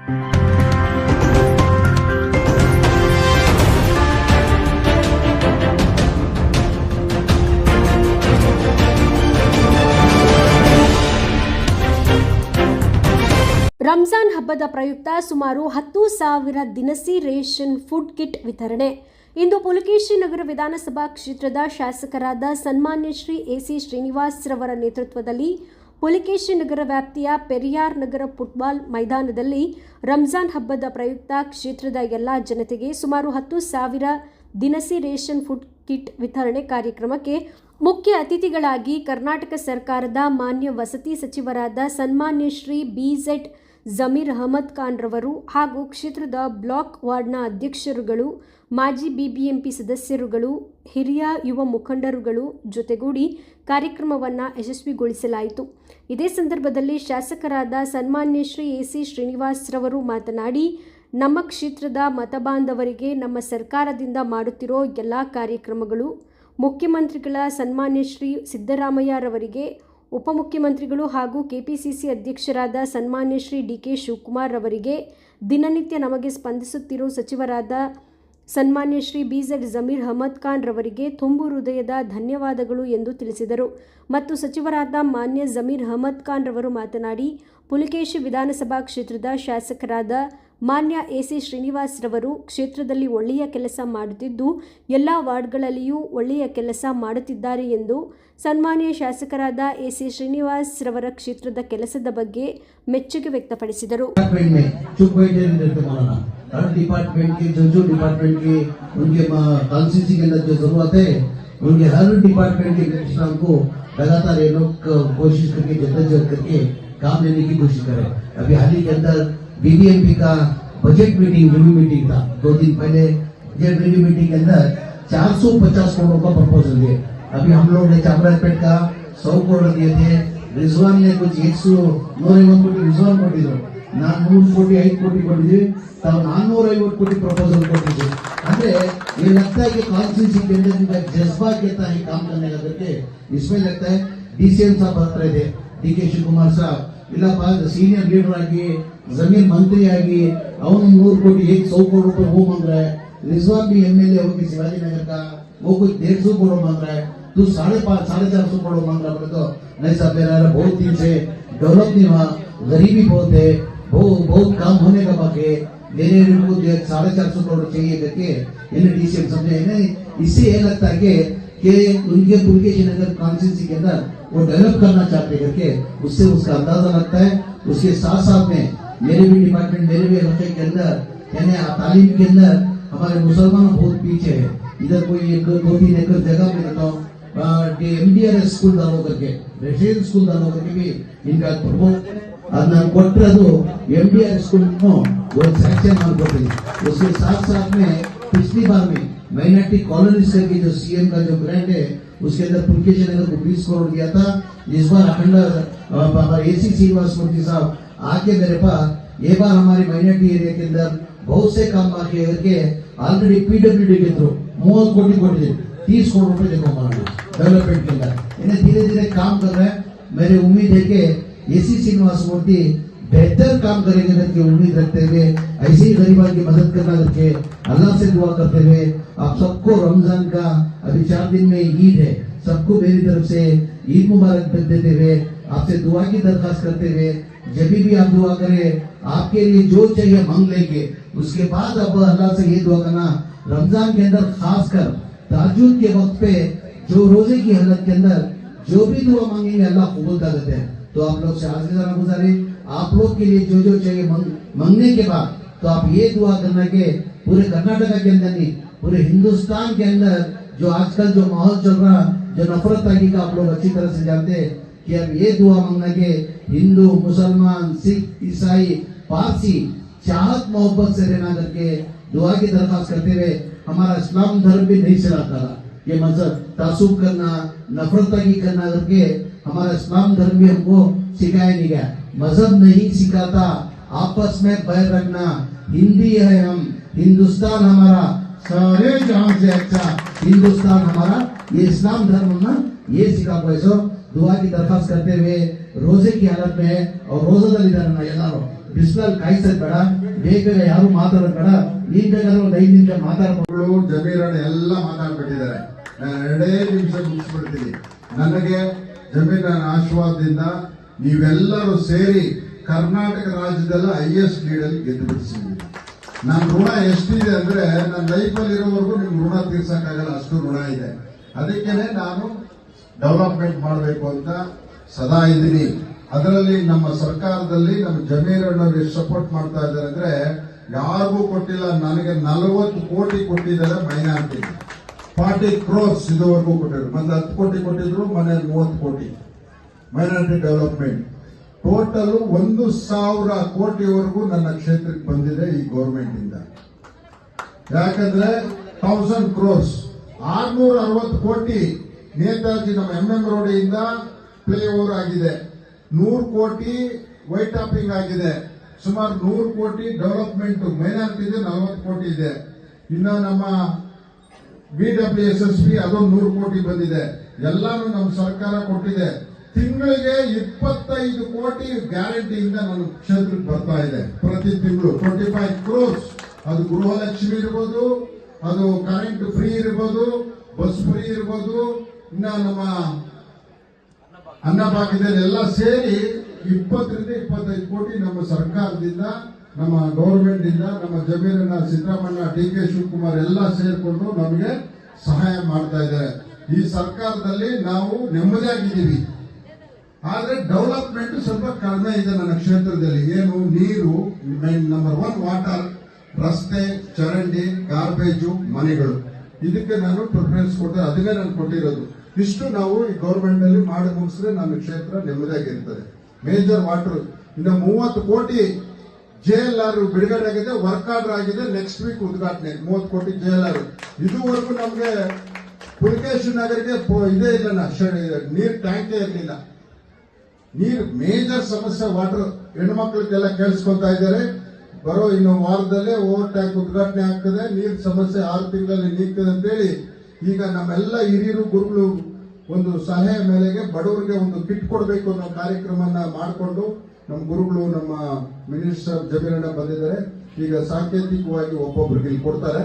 ರಂಜಾನ್ ಹಬ್ಬದ ಪ್ರಯುಕ್ತ ಸುಮಾರು 10,000 ದಿನಸಿ ರೇಷನ್ ಫುಡ್ ಕಿಟ್ ವಿತರಣೆ. ಇಂದು ಪುಲಕೇಶಿ ನಗರ ವಿಧಾನಸಭಾ ಕ್ಷೇತ್ರದ ಶಾಸಕರಾದ ಸನ್ಮಾನ್ಯ ಶ್ರೀ ಎಸಿ ಶ್ರೀನಿವಾಸ್ ರವರ ನೇತೃತ್ವದಲ್ಲಿ ಪುಲಕೇಶಿ ನಗರ ವ್ಯಾಪ್ತಿಯ ಪೆರಿಯಾರ್ ನಗರ ಫುಟ್ಬಾಲ್ ಮೈದಾನದಲ್ಲಿ ರಂಜಾನ್ ಹಬ್ಬದ ಪ್ರಯುಕ್ತ ಕ್ಷೇತ್ರದ ಎಲ್ಲ ಜನತೆಗೆ ಸುಮಾರು 10,000 ದಿನಸಿ ರೇಷನ್ ಫುಡ್ ಕಿಟ್ ವಿತರಣೆ ಕಾರ್ಯಕ್ರಮಕ್ಕೆ ಮುಖ್ಯ ಅತಿಥಿಗಳಾಗಿ ಕರ್ನಾಟಕ ಸರ್ಕಾರದ ಮಾನ್ಯ ವಸತಿ ಸಚಿವರಾದ ಸನ್ಮಾನ್ಯ ಶ್ರೀ BZ ಜಮೀರ್ ಅಹಮದ್ ಖಾನ್ ರವರು ಹಾಗೂ ಕ್ಷೇತ್ರದ ಬ್ಲಾಕ್ ವಾರ್ಡ್ನ ಅಧ್ಯಕ್ಷರುಗಳು, ಮಾಜಿ BBMP ಸದಸ್ಯರುಗಳು, ಹಿರಿಯ ಯುವ ಮುಖಂಡರುಗಳು ಜೊತೆಗೂಡಿ ಕಾರ್ಯಕ್ರಮವನ್ನು ಯಶಸ್ವಿಗೊಳಿಸಲಾಯಿತು. ಇದೇ ಸಂದರ್ಭದಲ್ಲಿ ಶಾಸಕರಾದ ಸನ್ಮಾನ್ಯ ಶ್ರೀ ಎಸಿ ಶ್ರೀನಿವಾಸ್ ರವರು ಮಾತನಾಡಿ, ನಮ್ಮ ಕ್ಷೇತ್ರದ ಮತಬಾಂಧವರಿಗೆ ನಮ್ಮ ಸರ್ಕಾರದಿಂದ ಮಾಡುತ್ತಿರೋ ಎಲ್ಲ ಕಾರ್ಯಕ್ರಮಗಳು, ಮುಖ್ಯಮಂತ್ರಿಗಳ ಸನ್ಮಾನ್ಯ ಶ್ರೀ ಸಿದ್ದರಾಮಯ್ಯರವರಿಗೆ, ಉಪಮುಖ್ಯಮಂತ್ರಿಗಳು ಹಾಗೂ ಕೆಪಿಸಿಸಿ ಅಧ್ಯಕ್ಷರಾದ ಸನ್ಮಾನ್ಯ ಶ್ರೀ DK ಶಿವಕುಮಾರ್ ರವರಿಗೆ, ದಿನನಿತ್ಯ ನಮಗೆ ಸ್ಪಂದಿಸುತ್ತಿರುವ ಸಚಿವರಾದ ಸನ್ಮಾನ್ಯ ಶ್ರೀ BZ ಜಮೀರ್ ಅಹಮದ್ ಖಾನ್ ರವರಿಗೆ ತುಂಬು ಹೃದಯದ ಧನ್ಯವಾದಗಳು ಎಂದು ತಿಳಿಸಿದರು. ಮತ್ತು ಸಚಿವರಾದ ಮಾನ್ಯ ಜಮೀರ್ ಅಹಮದ್ ಖಾನ್ ರವರು ಮಾತನಾಡಿ, ಪುಲಕೇಶಿ ವಿಧಾನಸಭಾ ಕ್ಷೇತ್ರದ ಶಾಸಕರಾದ ಮಾನ್ಯ ಎಸಿ ಶ್ರೀನಿವಾಸ್ ರವರು ಕ್ಷೇತ್ರದಲ್ಲಿ ಒಳ್ಳೆಯ ಕೆಲಸ ಮಾಡುತ್ತಿದ್ದು ಎಲ್ಲ ವಾರ್ಡ್ಗಳಲ್ಲಿಯೂ ಒಳ್ಳೆಯ ಕೆಲಸ ಮಾಡುತ್ತಿದ್ದಾರೆ ಎಂದು ಸನ್ಮಾನ್ಯ ಶಾಸಕರಾದ ಎಸಿ ಶ್ರೀನಿವಾಸ್ ರವರ ಕ್ಷೇತ್ರದ ಕೆಲಸದ ಬಗ್ಗೆ ಮೆಚ್ಚುಗೆ ವ್ಯಕ್ತಪಡಿಸಿದರು. डिपार्टमेंट के जो डिपार्टमेंट के उनके कॉन्स्टिट्यूंसी के अंदर जो जरूरत है उनके हर डिपार्टमेंट के मिनिस्टर को लगातार ये लोग कोशिश करके जद्दोजहद करके काम लेने की कोशिश करें. अभी हाल ही के अंदर BBMP का बजट मीटिंग रिव्यू मीटिंग था 2 दिन पहले. बजट रिव्यू मीटिंग के अंदर 450 करोड़ का प्रपोजल दिए. अभी हम लोग ने चामराजपेट का 100 करोड़ दिए थे. रिजवान ने कुछ 150 कोटी रिजवान को दिए. 400 कोटी 5 कोटी ಕೊಟ್ಟಿದ್ದೀವಿ. ತಾವು 450 ಕೋಟಿ प्रपोजल ಕೊಟ್ಟಿದ್ದೀವಿ. ಅಂದ್ರೆ ये लगता है कि कॉन्स्टिट्यूंसी के अंदर का जज्बा कहता है काम करने का करके इसमें लगता है DCM साहब बता रहे थे DK ಶಿವಕುಮಾರ್ साहब इलाहाबाद सीनियर लीडर आगे जमीन मंत्री आगे ಅವನು 100 कोटी 100 करोड़ रुपए वो मांग रहा है. रिजवान भी MLA होगी शिवाजी नगर का, वो कुछ 150 करोड़ मांग रहा है. तू 450 करोड़ मांग रहा है. तो नहीं साहब मेरा बहुत दिन से डेवलप नहीं हुआ, गरीबी बहुत है, बहुत काम होने का बाकी है. मेरे को 450 करोड़ चाहिए करके इन DCM समझे. इससे ये लगता है कि उनके पुलकेशी नगर कॉन्स्टिट्यूंसी के अंदर वो डेवलप करना चाहते करके उससे उसका अंदाजा लगता है. उसके साथ साथ में मेरे भी डिपार्टमेंट मेरे भी इलाके के अंदर यानी तालीम के अंदर हमारे मुसलमान बहुत पीछे है. इधर कोई 2-3 एकड़ जगह में रहता हूँ. MDRS स्कूल डालो करके रेसिडेंट स्कूल डालो करके भी इनका प्रपोजल ನಾನು ಕೊಟ್ಟಿರೋದು MDR स्कूल को वो सैंक्शन ಮಾಡಿಕೊಟ್ಟಿದ್ದೀನಿ. उसके साथ साथ में पिछली बार में माइनॉरिटी कॉलोनीज करके जो CM का जो ग्रांट है उसके अंदर पुलकेशी नगर को 20 करोड़ दिया था. इस बार अखंड एसी श्रीनिवास मूर्ति साहब आके मेरे पास ये बार हमारी माइनॉरिटी एरिया के अंदर बहुत से काम बाकी है करके ऑलरेडी PWD के थ्रू 30 कोटी कोटी 30 करोड़ रुपए देखो हमारा डेवलपमेंट के अंदर इन्हें धीरे धीरे काम कर रहे हैं. मेरी उम्मीद है कि एसी श्रीनिवास मूर्ति बेहतर काम करेंगे करके उम्मीद रखते हुए ऐसे ही गरीबों की मदद करना करके अल्लाह से दुआ करते हुए आप सबको रमजान का अभी 4 दिन में ईद है, सबको मेरी तरफ से ईद मुबारक देते हुए आपसे दुआ की दरखास्त करते हुए जब भी आप दुआ करें आपके लिए जो चाहिए मांग लेंगे. उसके बाद अब अल्लाह से ये दुआ करना रमजान के अंदर खासकर ताजुद के वक्त पे जो रोजे की हालत के अंदर जो भी दुआ मांगेंगे अल्लाह कबूल कर देते हैं. तो आप लोग से आज जरा गुजारे आप लोग के लिए जो चाहिए मांगने के बाद तो आप ये दुआ करना के पूरे कर्नाटका के अंदर नहीं पूरे हिंदुस्तान के अंदर जो आजकल जो माहौल चल रहा जो नफरत की का आप लोग अच्छी तरह से जानते हैं कि अब ये दुआ मांगना के हिंदू मुसलमान सिख ईसाई पारसी चाहत मोहब्बत से रहना करके दुआ की दरखास्त करते हुए हमारा इस्लाम धर्म भी नहीं सिखाता था ये मजहब तासुब करना नफरत की करना करके हमारा इस्लाम धर्म भी हमको सिखाया नहीं गया. मजहब नहीं सिखाता आपस में बैर रखना. हिंदी है हम, हिंदुस्तान हमारा सारे जहां से अच्छा हिंदुस्तान हमारा ये इस्लाम धर्म ना ये सिखा पैसो दुआ की दरखास्त करते हुए रोजे की हालत में और रोजादारी रहना ಬಿಸಿಲಲ್ಲಿ ಕಾಯಿಸೋದ್ ಬೇಡ, ಬೇಗ ಯಾರು ಮಾತಾಡೋದ್ ಬೇಡ, ಈಗ ಬೇಕಾದ್ರೆ ಒಂದು 5 ನಿಮಿಷ ಮಾತಾಡ್ಬೋದು. ಜಮೀರಣ್ಣ ಎಲ್ಲ ಮಾತಾಡ್ಬಿಟ್ಟಿದ್ದಾರೆ. ನಾನು 2 ನಿಮಿಷ ಮುಗಿಸ್ಬಿಡ್ತೀನಿ. ನನಗೆ ಜಮೀರಣ್ಣ ಆಶೀರ್ವಾದದಿಂದ ನೀವೆಲ್ಲರೂ ಸೇರಿ ಕರ್ನಾಟಕ ರಾಜ್ಯದಲ್ಲ ಹೈಯೆಸ್ಟ್ ಲೀಡಲ್ಲಿ ಗೆದ್ದು ಬಿಡಿಸಿದ್ದೀವಿ. ನನ್ನ ಋಣ ಎಷ್ಟಿದೆ ಅಂದ್ರೆ ನನ್ನ ಲೈಫಲ್ಲಿ ಇರೋವರೆಗೂ ನಿಮ್ಗೆ ಋಣ ತೀರ್ಸಕ್ಕಾಗಲ್ಲ, ಅಷ್ಟು ಋಣ ಇದೆ. ಅದಕ್ಕೇನೆ ನಾನು ಡೆವಲಪ್ಮೆಂಟ್ ಮಾಡಬೇಕು ಅಂತ ಸದಾ ಇದ್ದೀನಿ. ಅದರಲ್ಲಿ ನಮ್ಮ ಸರ್ಕಾರದಲ್ಲಿ ನಮ್ಮ ಜಮೀರಣ್ಣವ್ರು ಎಷ್ಟು ಸಪೋರ್ಟ್ ಮಾಡ್ತಾ ಇದ್ದಾರೆ ಅಂದ್ರೆ ಯಾರಿಗೂ ಕೊಟ್ಟಿಲ್ಲ. ನನಗೆ 40 ಕೋಟಿ ಕೊಟ್ಟಿದ್ದಾರೆ ಮೈನಾರಿಟಿ, 40 crores ಇದುವರೆಗೂ ಕೊಟ್ಟಿದ್ರು. ಮೊದಲು 10 ಕೋಟಿ ಕೊಟ್ಟಿದ್ರು, ಮೊನ್ನೆ 30 ಕೋಟಿ ಮೈನಾರಿಟಿ ಡೆವಲಪ್ಮೆಂಟ್. ಟೋಟಲ್ 1,000 ಕೋಟಿವರೆಗೂ ನನ್ನ ಕ್ಷೇತ್ರಕ್ಕೆ ಬಂದಿದೆ ಈ ಗೌರ್ಮೆಂಟ್ ಇಂದ. ಯಾಕಂದ್ರೆ 1000 crores 660 ಕೋಟಿ ನೇತಾಜಿ ನಮ್ಮ MM ರೋಡಿಯಿಂದ ಪ್ಲೇ ಓವರ್ ಆಗಿದೆ, 100 ಕೋಟಿ ವೈಟ್ ಟಾಪಿಂಗ್ ಆಗಿದೆ, ಸುಮಾರು 100 ಕೋಟಿ ಡೆವಲಪ್ಮೆಂಟ್ ಮೈನಾರಿಟಿ ಇದೆ, 40 ಕೋಟಿ ಇದೆ. ಇನ್ನು ನಮ್ಮ BWSSP ಅದೊಂದು 100 ಕೋಟಿ ಬಂದಿದೆ. ಎಲ್ಲಾನು ನಮ್ಮ ಸರ್ಕಾರ ಕೊಟ್ಟಿದೆ. ತಿಂಗಳಿಗೆ 25 ಕೋಟಿ ಗ್ಯಾರಂಟಿಯಿಂದ ನನ್ನ ಕ್ಷೇತ್ರಕ್ಕೆ ಬರ್ತಾ ಇದೆ ಪ್ರತಿ ತಿಂಗಳು. 25 crores. ಅದು ಗೃಹಲಕ್ಷ್ಮಿ ಇರ್ಬೋದು, ಅದು ಕರೆಂಟ್ ಫ್ರೀ ಇರ್ಬೋದು, ಬಸ್ ಫ್ರೀ ಇರ್ಬೋದು, ಇನ್ನ ನಮ್ಮ ಅನ್ನಭಾಗ್ಯದಲ್ಲಿ ಎಲ್ಲ ಸೇರಿ 20 ರಿಂದ 25 ಕೋಟಿ ನಮ್ಮ ಸರ್ಕಾರದಿಂದ, ನಮ್ಮ ಗೌರ್ಮೆಂಟ್ ಇಂದ, ನಮ್ಮ ಜಮೀರಣ್ಣ, ಸಿದ್ದರಾಮಣ್ಣ, DK ಶಿವಕುಮಾರ್ ಎಲ್ಲ ಸೇರ್ಕೊಂಡು ನಮಗೆ ಸಹಾಯ ಮಾಡ್ತಾ ಇದ್ದಾರೆ. ಈ ಸರ್ಕಾರದಲ್ಲಿ ನಾವು ನೆಮ್ಮದಿಯಾಗಿದ್ದೀವಿ. ಆದ್ರೆ ಡೆವಲಪ್ಮೆಂಟ್ ಸ್ವಲ್ಪ ಕಡಿಮೆ ಇದೆ ನನ್ನ ಕ್ಷೇತ್ರದಲ್ಲಿ. ಏನು ನೀರು, ನಂಬರ್ 1 ವಾಟರ್, ರಸ್ತೆ, ಚರಂಡಿ, ಗಾರ್ಬೇಜು, ಮನೆಗಳು, ಇದಕ್ಕೆ ನಾನು ಪ್ರಿಫರೆನ್ಸ್ ಕೊಟ್ಟೆ. ಅದನ್ನೇ ನಾನು ಕೊಟ್ಟಿರೋದು. ಇಷ್ಟು ನಾವು ಈ ಗೌರ್ಮೆಂಟ್ ನಲ್ಲಿ ಮಾಡಿ ಮುಗಿಸಿದ್ರೆ ನಮ್ಮ ಕ್ಷೇತ್ರ ನೆಮ್ಮದಿಯಾಗಿರ್ತದೆ. ಮೇಜರ್ ವಾಟರ್ ಇನ್ನು 30 ಕೋಟಿ JLR ಬಿಡುಗಡೆ ಆಗಿದೆ, ವರ್ಕ್ ಆರ್ಡರ್ ಆಗಿದೆ, ನೆಕ್ಸ್ಟ್ ವೀಕ್ ಉದ್ಘಾಟನೆ. 30 ಕೋಟಿ JLR. ಇದುವರೆಗೂ ನಮ್ಗೆ ಪುಲಕೇಶಿ ನಗರಿಗೆ ಇದೇ ಇಲ್ಲ, ನೀರ್ ಟ್ಯಾಂಕೇ ಇರಲಿಲ್ಲ. ನೀರು ಮೇಜರ್ ಸಮಸ್ಯೆ ವಾಟರ್. ಹೆಣ್ಮಕ್ಳಿಗೆಲ್ಲ ಕೇಳಿಸ್ಕೊತಾ ಇದ್ದಾರೆ. ಬರೋ ಇನ್ನು ವಾರದಲ್ಲೇ ಓವರ್ ಟ್ಯಾಂಕ್ ಉದ್ಘಾಟನೆ ಆಗ್ತದೆ. ನೀರ್ ಸಮಸ್ಯೆ 6 ತಿಂಗಳಲ್ಲಿ ನೀಗ್ತದೆ ಅಂತೇಳಿ ಈಗ ನಮ್ಮೆಲ್ಲ ಹಿರಿಯರು ಗುರುಗಳು ಒಂದು ಸಲಹೆ ಮೇಲೆಗೆ ಬಡವರಿಗೆ ಒಂದು ಕಿಟ್ ಕೊಡಬೇಕು ಅನ್ನೋ ಕಾರ್ಯಕ್ರಮನ ಮಾಡಿಕೊಂಡು ನಮ್ಮ ಗುರುಗಳು, ನಮ್ಮ ಮಿನಿಸ್ಟರ್ ಜಮೀರಣ್ಣ ಬಂದಿದ್ದಾರೆ. ಈಗ ಸಾಂಕೇತಿಕವಾಗಿ ಒಬ್ಬೊಬ್ರಿಗೆ ಇಲ್ಲಿ ಕೊಡ್ತಾರೆ.